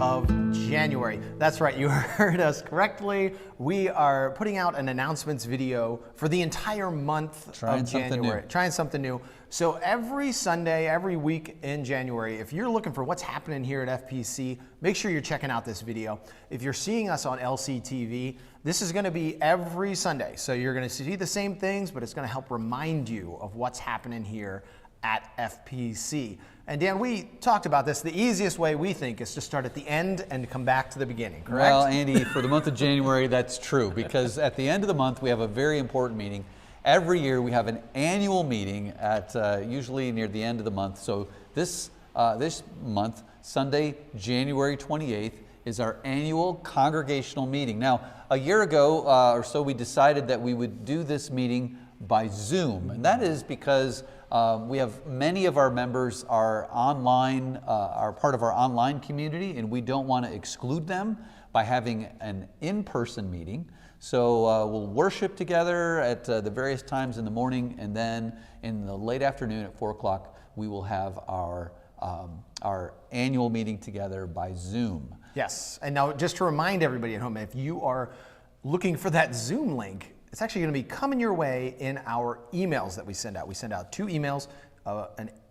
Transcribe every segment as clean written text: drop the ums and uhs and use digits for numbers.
of January. That's right, you heard us correctly. We are putting out an announcements video for the entire month of January. Trying something new. So every Sunday, every week in January, if you're looking for what's happening here at FPC, make sure you're checking out this video. If you're seeing us on LCTV, this is going to be every Sunday. So you're going to see the same things, but it's going to help remind you of what's happening here at FPC. And Dan, we talked about this. The easiest way we think is to start at the end and come back to the beginning, correct? Well, Andy, for the month of January, that's true, because at the end of the month, we have a very important meeting. Every year we have an annual meeting at usually near the end of the month. So this month, Sunday, January 28th, is our annual congregational meeting. Now, a year ago or so, we decided that we would do this meeting by Zoom, and that is because we have many of our members are online, are part of our online community, and we don't want to exclude them by having an in-person meeting. So we'll worship together at the various times in the morning, and then in the late afternoon at 4 o'clock, we will have our annual meeting together by Zoom. Yes, and now just to remind everybody at home, if you are looking for that Zoom link, it's actually going to be coming your way in our emails that we send out. We send out 2 emails, a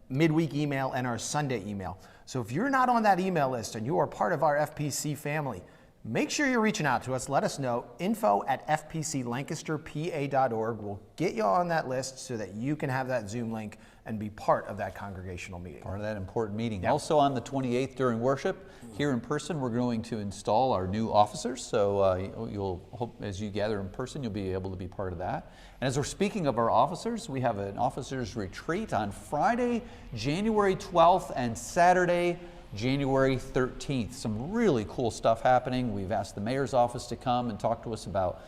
midweek email and our Sunday email. So if you're not on that email list and you are part of our FPC family, make sure you're reaching out to us. Let us know. info@fpclancasterpa.org. We'll get you on that list so that you can have that Zoom link and be part of that congregational meeting. Part of that important meeting. Yep. Also on the 28th during worship, here in person, we're going to install our new officers. So you'll hope as you gather in person, you'll be able to be part of that. And as we're speaking of our officers, we have an officers retreat on Friday, January 12th and Saturday, January 13th. Some really cool stuff happening. We've asked the mayor's office to come and talk to us about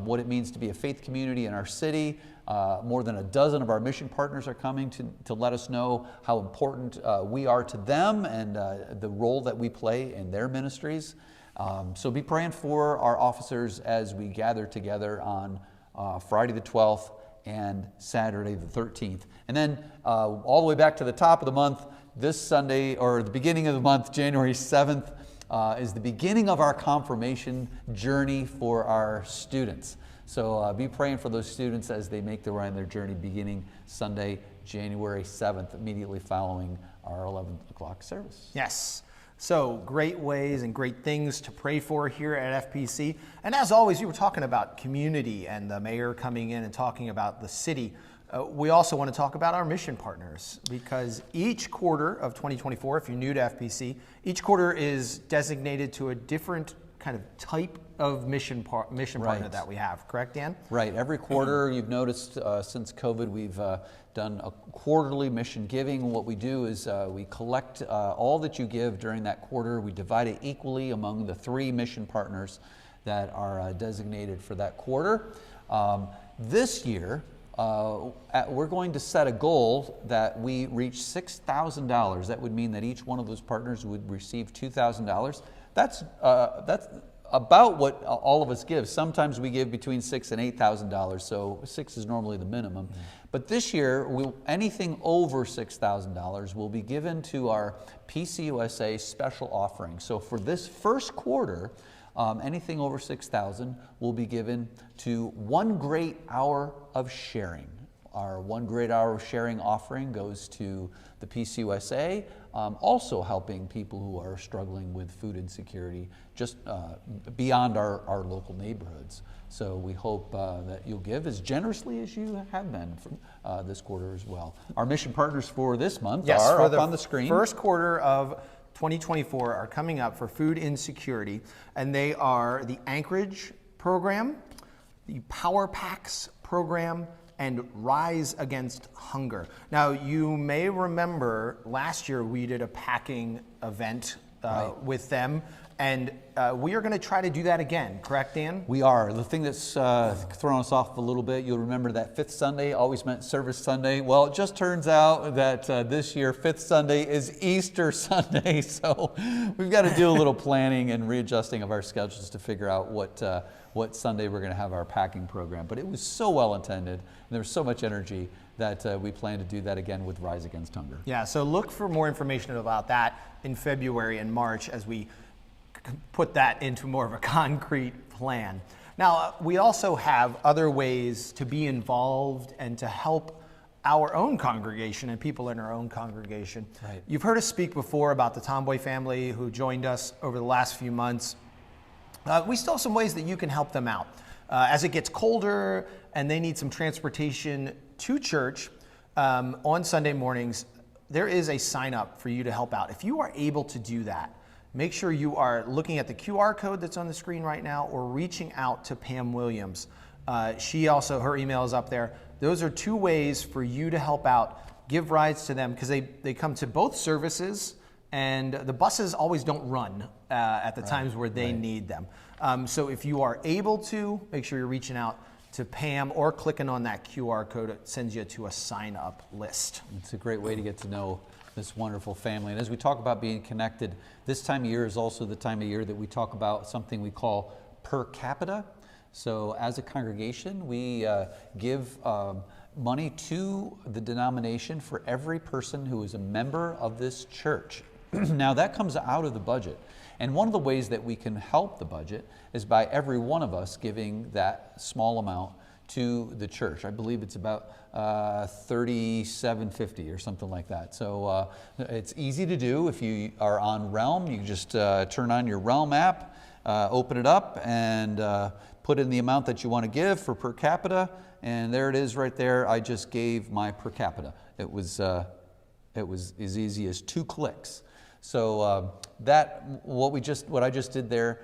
what it means to be a faith community in our city. More than a dozen of our mission partners are coming to let us know how important we are to them and the role that we play in their ministries. So be praying for our officers as we gather together on Friday the 12th and Saturday the 13th. And then all the way back to the top of the month, this Sunday, or the beginning of the month, January 7th, is the beginning of our confirmation journey for our students. So be praying for those students as they make their journey beginning Sunday, January 7th, immediately following our 11 o'clock service. Yes. So great ways and great things to pray for here at FPC. And as always, you were talking about community and the mayor coming in and talking about the city. We also want to talk about our mission partners, because each quarter of 2024, if you're new to FPC, each quarter is designated to a different kind of type of mission partner that we have. Correct, Dan? Right. Every quarter, you've noticed since COVID, we've done a quarterly mission giving. What we do is we collect all that you give during that quarter. We divide it equally among the 3 mission partners that are designated for that quarter. This year, we're going to set a goal that we reach $6,000. That would mean that each one of those partners would receive $2,000. That's about what all of us give. Sometimes we give between $6,000 and $8,000, so 6 is normally the minimum. But this year, anything over $6,000 will be given to our PCUSA special offering. So for this first quarter, anything over $6,000 will be given to One Great Hour of Sharing. Our One Great Hour of Sharing offering goes to the PCUSA, also helping people who are struggling with food insecurity just beyond our local neighborhoods. So we hope that you'll give as generously as you have been from this quarter as well. Our mission partners for this month are up on the screen. First quarter of 2024 are coming up for food insecurity, and they are the Anchorage program, the Power Packs program, and Rise Against Hunger. Now, you may remember last year we did a packing event with them, and we are going to try to do that again, correct, Dan? We are. The thing that's thrown us off a little bit, you'll remember that 5th Sunday always meant Service Sunday. Well, it just turns out that this year 5th Sunday is Easter Sunday, so we've got to do a little planning and readjusting of our schedules to figure out what Sunday we're going to have our packing program. But it was so well intended, and there was so much energy that we plan to do that again with Rise Against Hunger. Yeah, so look for more information about that in February and March as we put that into more of a concrete plan. Now, we also have other ways to be involved and to help our own congregation and people in our own congregation. Right. You've heard us speak before about the Tomboy family who joined us over the last few months. We still have some ways that you can help them out. As it gets colder and they need some transportation to church on Sunday mornings, there is a sign up for you to help out. If you are able to do that, make sure you are looking at the QR code that's on the screen right now or reaching out to Pam Williams. Her email is up there. Those are two ways for you to help out. Give rides to them because they come to both services, and the buses always don't run at the times where they need them. So if you are able to, make sure you're reaching out to Pam or clicking on that QR code. It sends you to a sign-up list. It's a great way to get to know this wonderful family. And as we talk about being connected, this time of year is also the time of year that we talk about something we call per capita. So as a congregation, we give money to the denomination for every person who is a member of this church. Now that comes out of the budget. And one of the ways that we can help the budget is by every one of us giving that small amount to the church. I believe it's about $37.50 or something like that. So it's easy to do. If you are on Realm, you just turn on your Realm app, open it up, and put in the amount that you want to give for per capita, and there it is right there. I just gave my per capita. It was as easy as 2 clicks. So what I just did there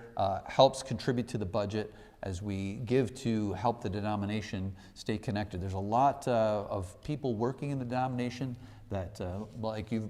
helps contribute to the budget as we give to help the denomination stay connected. There's a lot of people working in the denomination that, like you've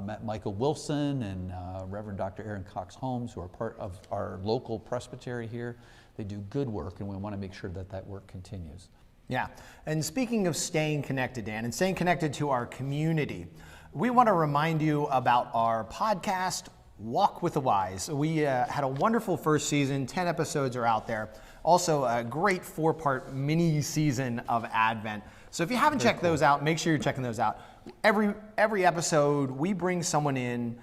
met Michael Wilson and Reverend Dr. Aaron Cox Holmes, who are part of our local presbytery here. They do good work, and we want to make sure that that work continues. Yeah, and speaking of staying connected, Dan, and staying connected to our community, we want to remind you about our podcast, Walk with the Wise. We had a wonderful first season. 10 episodes are out there. Also, a great 4-part mini season of Advent. So if you haven't checked those out, make sure you're checking those out. Every episode, we bring someone in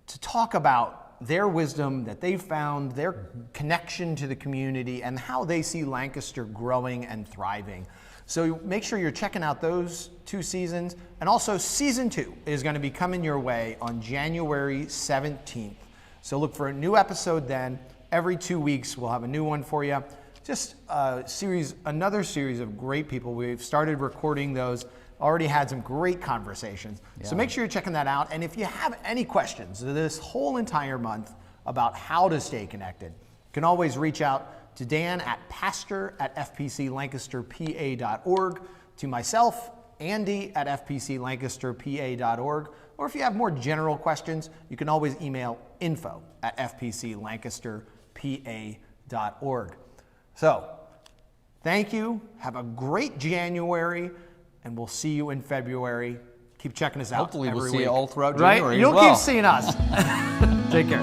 to talk about their wisdom that they've found, their connection to the community, and how they see Lancaster growing and thriving. So make sure you're checking out those 2 seasons. And also season 2 is going to be coming your way on January 17th. So look for a new episode then. Every 2 weeks, we'll have a new one for you. Just another series of great people. We've started recording those. Already had some great conversations. Yeah. So make sure you're checking that out. And if you have any questions this whole entire month about how to stay connected, you can always reach out to Dan at pastor@fpclancasterpa.org, to myself, Andy at fpclancasterpa.org, or if you have more general questions, you can always email info@fpclancasterpa.org. So, thank you. Have a great January, and we'll see you in February. Keep checking us out. Hopefully we'll see week. you all throughout January. Right? You'll as well. keep seeing us. Take care.